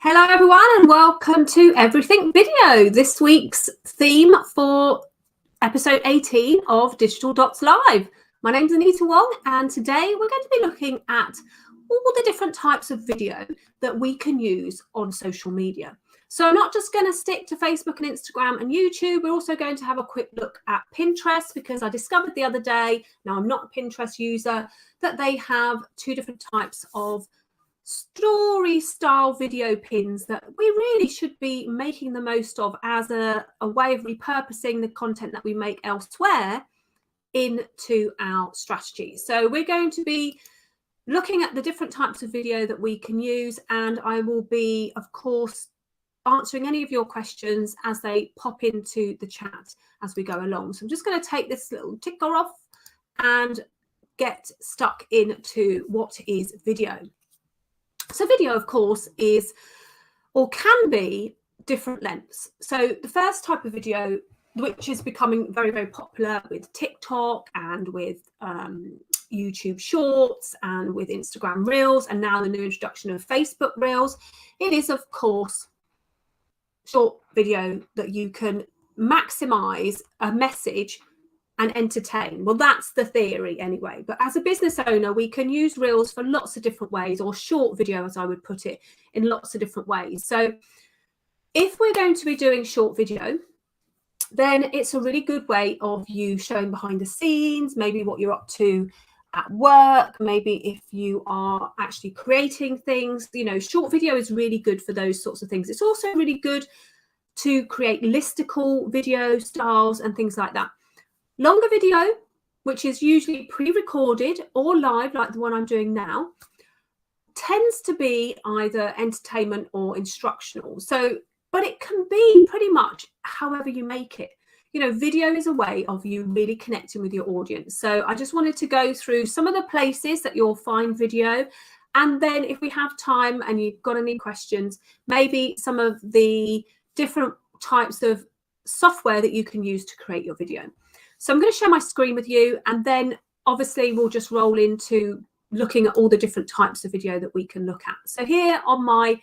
Hello everyone and welcome to Everything Video. This week's theme for episode 18 of Digital Dots Live. My name's Anita Wong and today we're going to be looking at all the different types of video that we can use on social media. So I'm not just going to stick to Facebook and Instagram and YouTube. We're also going to have a quick look at Pinterest because I discovered the other day, now I'm not a Pinterest user, that they have two different types of story style video pins that we really should be making the most of as a way of repurposing the content that we make elsewhere into our strategy. So we're going to be looking at the different types of video that we can use, and I will be, of course, answering any of your questions as they pop into the chat as we go along. So I'm just going to take this little ticker off and get stuck into what is video. So video, of course, is or can be different lengths. So the first type of video, which is becoming very, very popular with TikTok and with YouTube Shorts and with Instagram Reels, and now the new introduction of Facebook Reels, it is, of course, short video that you can maximize a message and entertain. Well, that's the theory anyway. But as a business owner, we can use Reels for lots of different ways, or short video, as I would put it, in lots of different ways. So if we're going to be doing short video, then it's a really good way of you showing behind the scenes, maybe what you're up to at work, maybe if you are actually creating things. You know, short video is really good for those sorts of things. It's also really good to create listicle video styles and things like that. Longer video, which is usually pre-recorded or live, like the one I'm doing now, tends to be either entertainment or instructional. So, but it can be pretty much however you make it. You know, video is a way of you really connecting with your audience. So I just wanted to go through some of the places that you'll find video. And then if we have time and you've got any questions, maybe some of the different types of software that you can use to create your video. So I'm going to share my screen with you, and then obviously we'll just roll into looking at all the different types of video that we can look at. So here on my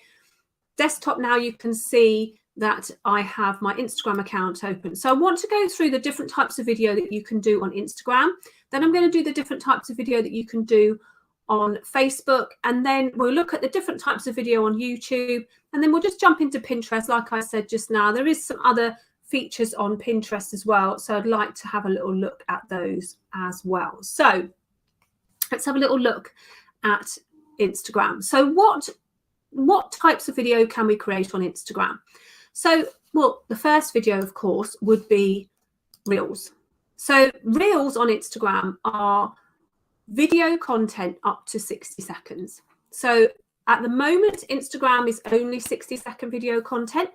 desktop now, you can see that I have my Instagram account open. So I want to go through the different types of video that you can do on Instagram. Then I'm going to do the different types of video that you can do on Facebook. And then we'll look at the different types of video on YouTube. And then we'll just jump into Pinterest. Like I said just now, there is some other features on Pinterest as well, so I'd like to have a little look at those as well. So let's have a little look at Instagram. So what types of video can we create on Instagram? So, well, the first video, of course, would be Reels. So Reels on Instagram are video content up to 60 seconds. So at the moment, Instagram is only 60-second video content.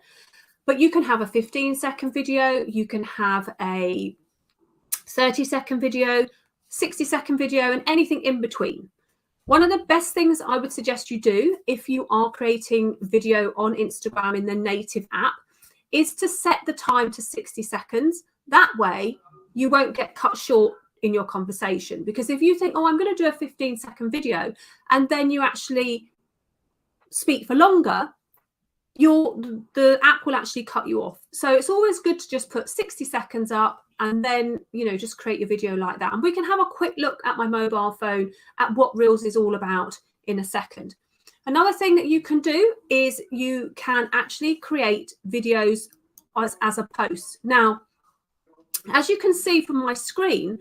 But you can have a 15-second video, you can have a 30-second video, 60-second video, and anything in between. One of the best things I would suggest you do if you are creating video on Instagram in the native app is to set the time to 60 seconds. That way, you won't get cut short in your conversation. Because if you think, oh, I'm going to do a 15-second video, and then you actually speak for longer, the app will actually cut you off. So it's always good to just put 60 seconds up and then, you know, just create your video like that. And we can have a quick look at my mobile phone at what Reels is all about in a second. Another thing that you can do is you can actually create videos as a post. Now, as you can see from my screen,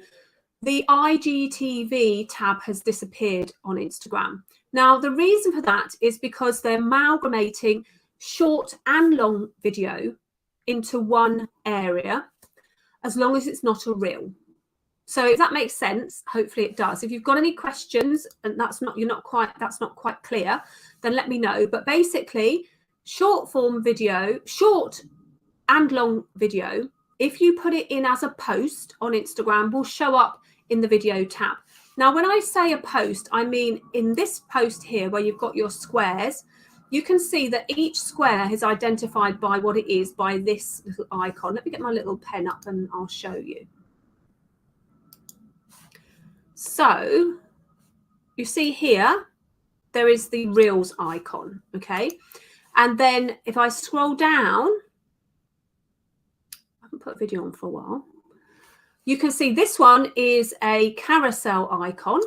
the IGTV tab has disappeared on Instagram. Now, the reason for that is because they're amalgamating short and long video into one area, as long as it's not a reel. So if that makes sense, hopefully it does. If you've got any questions and that's not quite clear, then let me know. But basically, short form video, short and long video, if you put it in as a post on Instagram, will show up in the video tab. Now, when I say a post, I mean in this post here where you've got your squares, you can see that each square is identified by what it is, by this little icon. Let me get my little pen up and I'll show you. So you see here, there is the Reels icon, okay? And then if I scroll down, I haven't put a video on for a while. You can see this one is a carousel icon.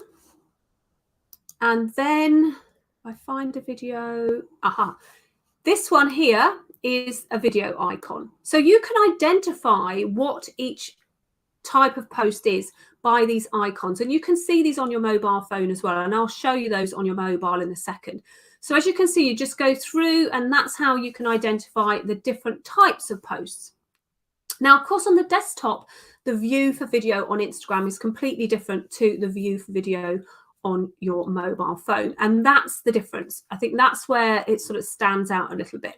And then if I find a video, this one here is a video icon. So you can identify what each type of post is by these icons. And you can see these on your mobile phone as well. And I'll show you those on your mobile in a second. So as you can see, you just go through and that's how you can identify the different types of posts. Now, of course, on the desktop, the view for video on Instagram is completely different to the view for video on your mobile phone. And that's the difference. I think that's where it sort of stands out a little bit.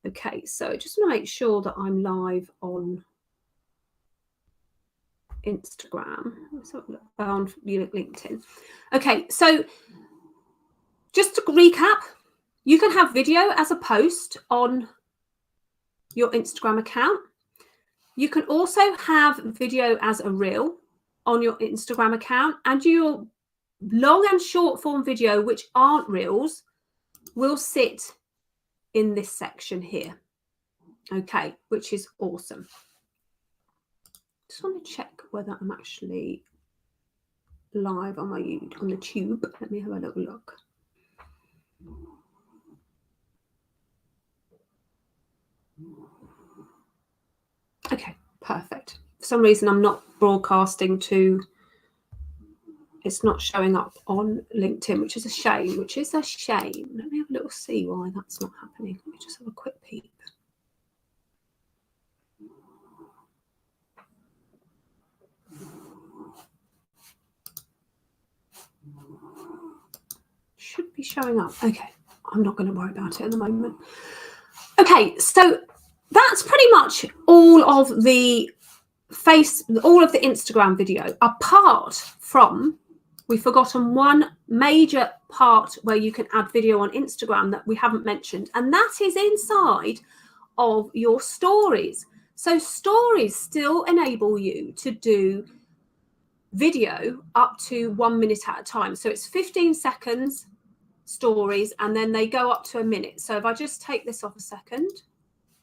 Okay, so just want to make sure that I'm live on Instagram, on LinkedIn. Okay, so just to recap, you can have video as a post on your Instagram account. You can also have video as a reel on your Instagram account, and your long and short form video, which aren't reels, will sit in this section here. Okay, which is awesome. Just want to check whether I'm actually live on the tube. Let me have a little look. Okay, perfect. For some reason, I'm not broadcasting to. It's not showing up on LinkedIn, which is a shame. Let me have a little see why that's not happening. Let me just have a quick peep. Should be showing up. Okay, I'm not going to worry about it at the moment. Okay, so that's pretty much all of the Instagram video, apart from we've forgotten one major part where you can add video on Instagram that we haven't mentioned, and that is inside of your stories. So stories still enable you to do video up to 1 minute at a time. So it's 15 seconds stories, and then they go up to a minute. So if I just take this off a second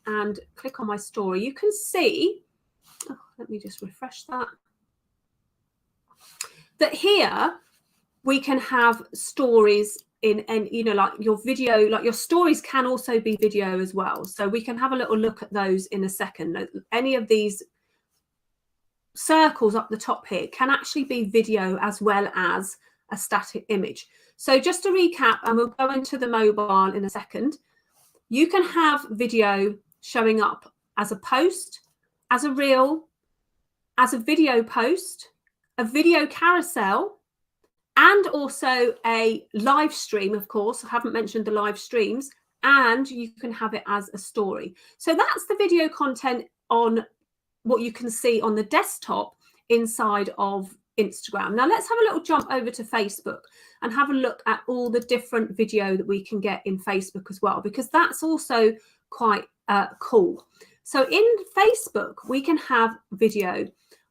and click on my story, you can see, let me just refresh that here we can have stories in, and like your video, like your stories can also be video as well. So we can have a little look at those in a second. Any of these circles up the top here can actually be video as well as a static image. So just to recap, and we'll go into the mobile in a second, you can have video showing up as a post, as a reel, as a video post, a video carousel, and also a live stream, of course. I haven't mentioned the live streams, and you can have it as a story. So that's the video content on what you can see on the desktop inside of Instagram. Now let's have a little jump over to Facebook and have a look at all the different video that we can get in Facebook as well, because that's also quite cool. So in Facebook, we can have video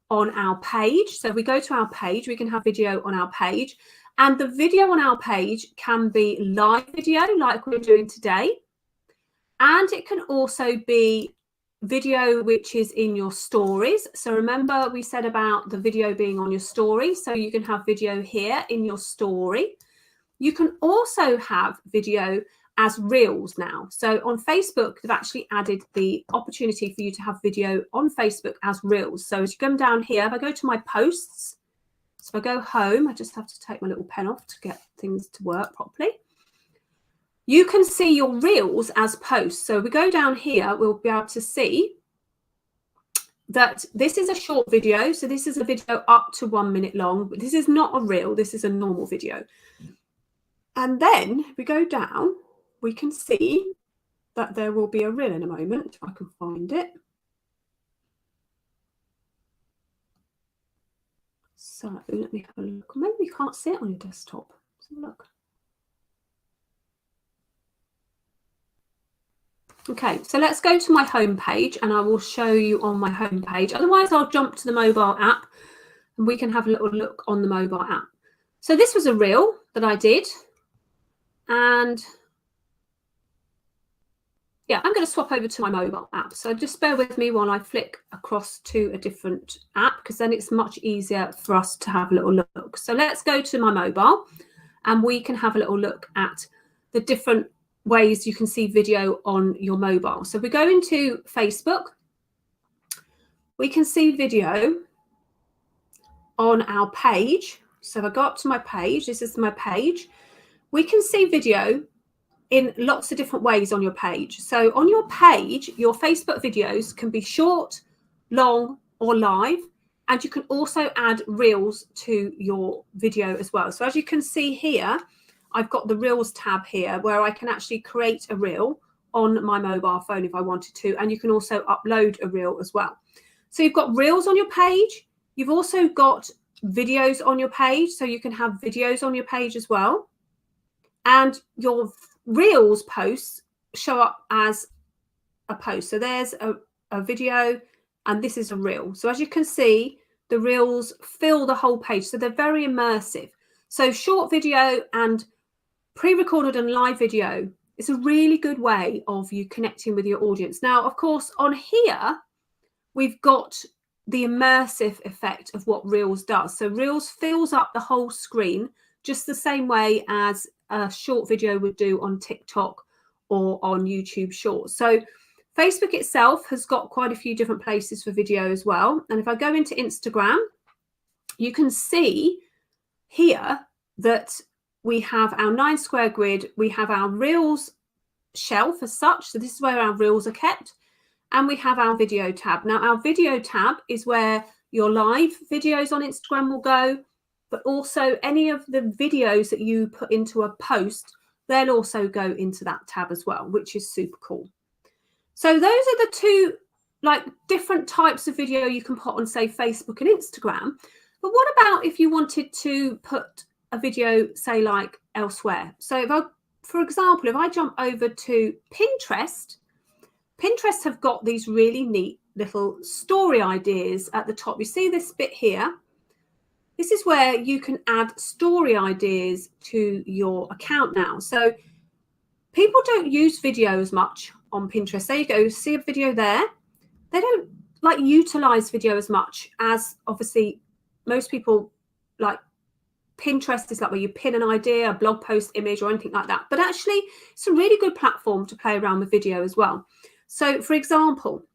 on our page. So if we go to our page, we can have video on our page, and the video on our page can be live video like we're doing today, and it can also be video which is in your stories. So remember we said about the video being on your story, so you can have video here in your story. You can also have video as reels now. So on Facebook, they've actually added the opportunity for you to have video on Facebook as reels. So as you come down here, if I go to my posts, so if I go home, I just have to take my little pen off to get things to work properly. You can see your reels as posts. So we go down here, we'll be able to see that this is a short video. So this is a video up to 1 minute long, but this is not a reel. This is a normal video. And then if we go down, we can see that there will be a reel in a moment, if I can find it. So let me have a look. Maybe you can't see it on your desktop. Let's have a look. Okay, so let's go to my home page and I will show you on my home page. Otherwise, I'll jump to the mobile app and we can have a little look on the mobile app. So this was a reel that I did, and yeah, I'm going to swap over to my mobile app. So just bear with me while I flick across to a different app, because then it's much easier for us to have a little look. So let's go to my mobile and we can have a little look at the different ways you can see video on your mobile. So we go into Facebook. We can see video on our page. So if I go up to my page, this is my page. We can see video in lots of different ways on your page. So on your page, your Facebook videos can be short, long, or live. And you can also add reels to your video as well. So as you can see here, I've got the Reels tab here where I can actually create a reel on my mobile phone if I wanted to. And you can also upload a reel as well. So you've got reels on your page. You've also got videos on your page. So you can have videos on your page as well. And your reels posts show up as a post. So there's a video and this is a reel. So as you can see, the reels fill the whole page. So they're very immersive. So short video and pre-recorded and live video is a really good way of you connecting with your audience. Now, of course, on here, we've got the immersive effect of what Reels does. So Reels fills up the whole screen just the same way as a short video would do on TikTok or on YouTube Shorts. So Facebook itself has got quite a few different places for video as well. And if I go into Instagram, you can see here that we have our 9 square grid. We have our Reels shelf as such. So this is where our Reels are kept. And we have our video tab. Now, our video tab is where your live videos on Instagram will go, but also any of the videos that you put into a post, they'll also go into that tab as well, which is super cool. So those are the two different types of video you can put on, say, Facebook and Instagram. But what about if you wanted to put a video, say, like elsewhere? So for example, if I jump over to Pinterest, Pinterest have got these really neat little story ideas at the top. You see this bit here? This is where you can add story ideas to your account now. So people don't use video as much on Pinterest. There you go, see a video there. They don't utilize video as much as obviously most people like. Pinterest is where you pin an idea, a blog post, image, or anything like that. But actually, it's a really good platform to play around with video as well. So, for example,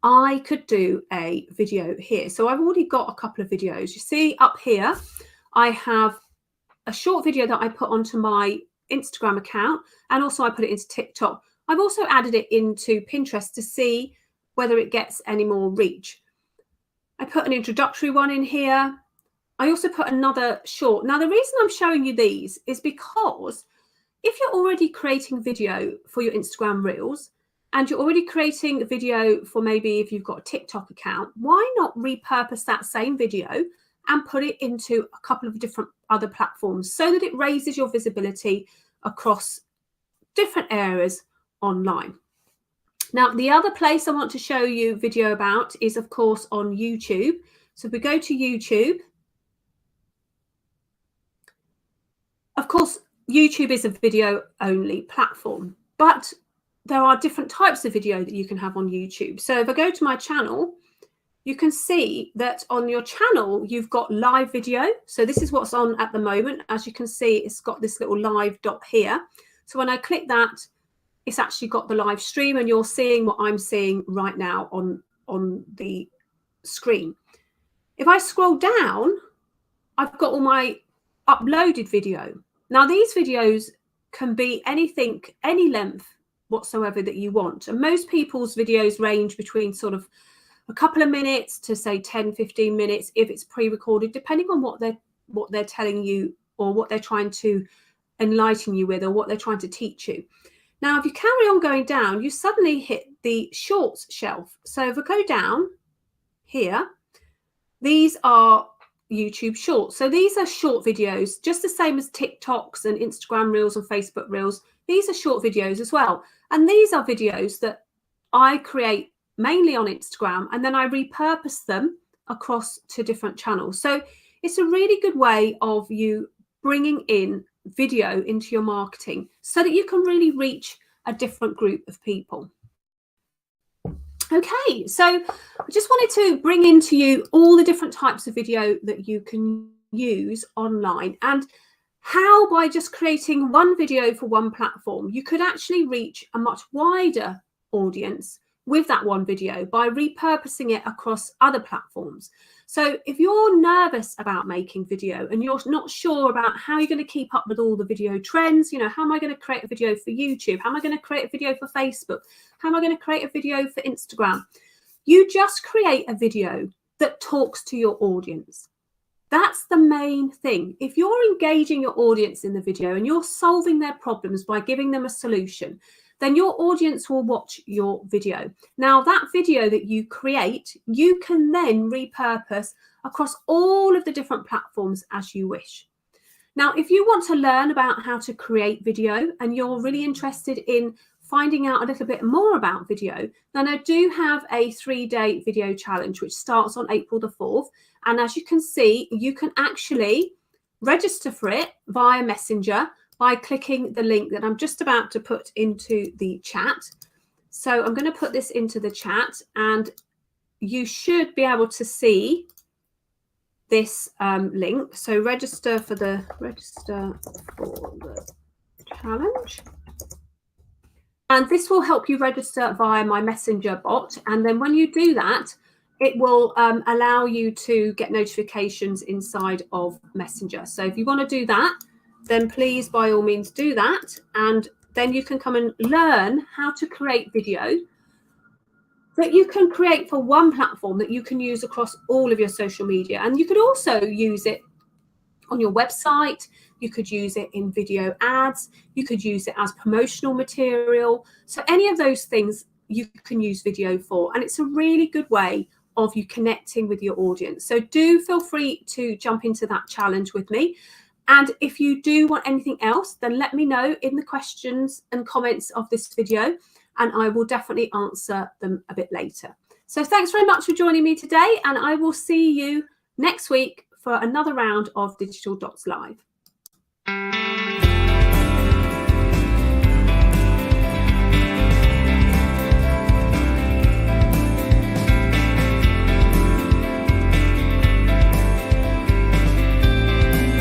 I could do a video here. So I've already got a couple of videos. You see up here, I have a short video that I put onto my Instagram account, and also I put it into TikTok. I've also added it into Pinterest to see whether it gets any more reach. I put an introductory one in here. I also put another short. Now, the reason I'm showing you these is because if you're already creating video for your Instagram Reels and you're already creating a video for maybe if you've got a TikTok account, why not repurpose that same video and put it into a couple of different other platforms so that it raises your visibility across different areas online. Now, the other place I want to show you video about is, of course, on YouTube. So if we go to YouTube, of course, YouTube is a video only platform, but there are different types of video that you can have on YouTube. So if I go to my channel, you can see that on your channel, you've got live video. So this is what's on at the moment. As you can see, it's got this little live dot here. So when I click that, it's actually got the live stream and you're seeing what I'm seeing right now on the screen. If I scroll down, I've got all my uploaded video. Now, these videos can be anything, any length whatsoever that you want. And most people's videos range between sort of a couple of minutes to say 10, 15 minutes if it's pre-recorded, depending on what they're telling you or what they're trying to enlighten you with or what they're trying to teach you. Now, if you carry on going down, you suddenly hit the shorts shelf. So if I go down here, these are YouTube Shorts. So these are short videos, just the same as TikToks and Instagram Reels and Facebook Reels. These are short videos as well. And these are videos that I create mainly on Instagram, and then I repurpose them across to different channels. So it's a really good way of you bringing in video into your marketing so that you can really reach a different group of people. Okay, so I just wanted to bring into you all the different types of video that you can use online, and how by just creating one video for one platform, you could actually reach a much wider audience with that one video by repurposing it across other platforms. So if you're nervous about making video and you're not sure about how you're going to keep up with all the video trends, you know, how am I going to create a video for YouTube? How am I going to create a video for Facebook? How am I going to create a video for Instagram? You just create a video that talks to your audience. That's the main thing. If you're engaging your audience in the video and you're solving their problems by giving them a solution, then your audience will watch your video. Now, that video that you create, you can then repurpose across all of the different platforms as you wish. Now, if you want to learn about how to create video and you're really interested in finding out a little bit more about video, then I do have a 3-day video challenge, which starts on April the 4th. And as you can see, you can actually register for it via Messenger by clicking the link that I'm just about to put into the chat. So I'm going to put this into the chat, and you should be able to see this link. So register for the challenge. And this will help you register via my Messenger bot. And then when you do that, it will allow you to get notifications inside of Messenger. So if you want to do that, then please, by all means, do that. And then you can come and learn how to create video that you can create for one platform that you can use across all of your social media. And you could also use it on your website. You could use it in video ads. You could use it as promotional material. So any of those things you can use video for. And it's a really good way of you connecting with your audience. So do feel free to jump into that challenge with me. And if you do want anything else, then let me know in the questions and comments of this video, and I will definitely answer them a bit later. So thanks very much for joining me today, and I will see you next week for another round of Digital Dots Live.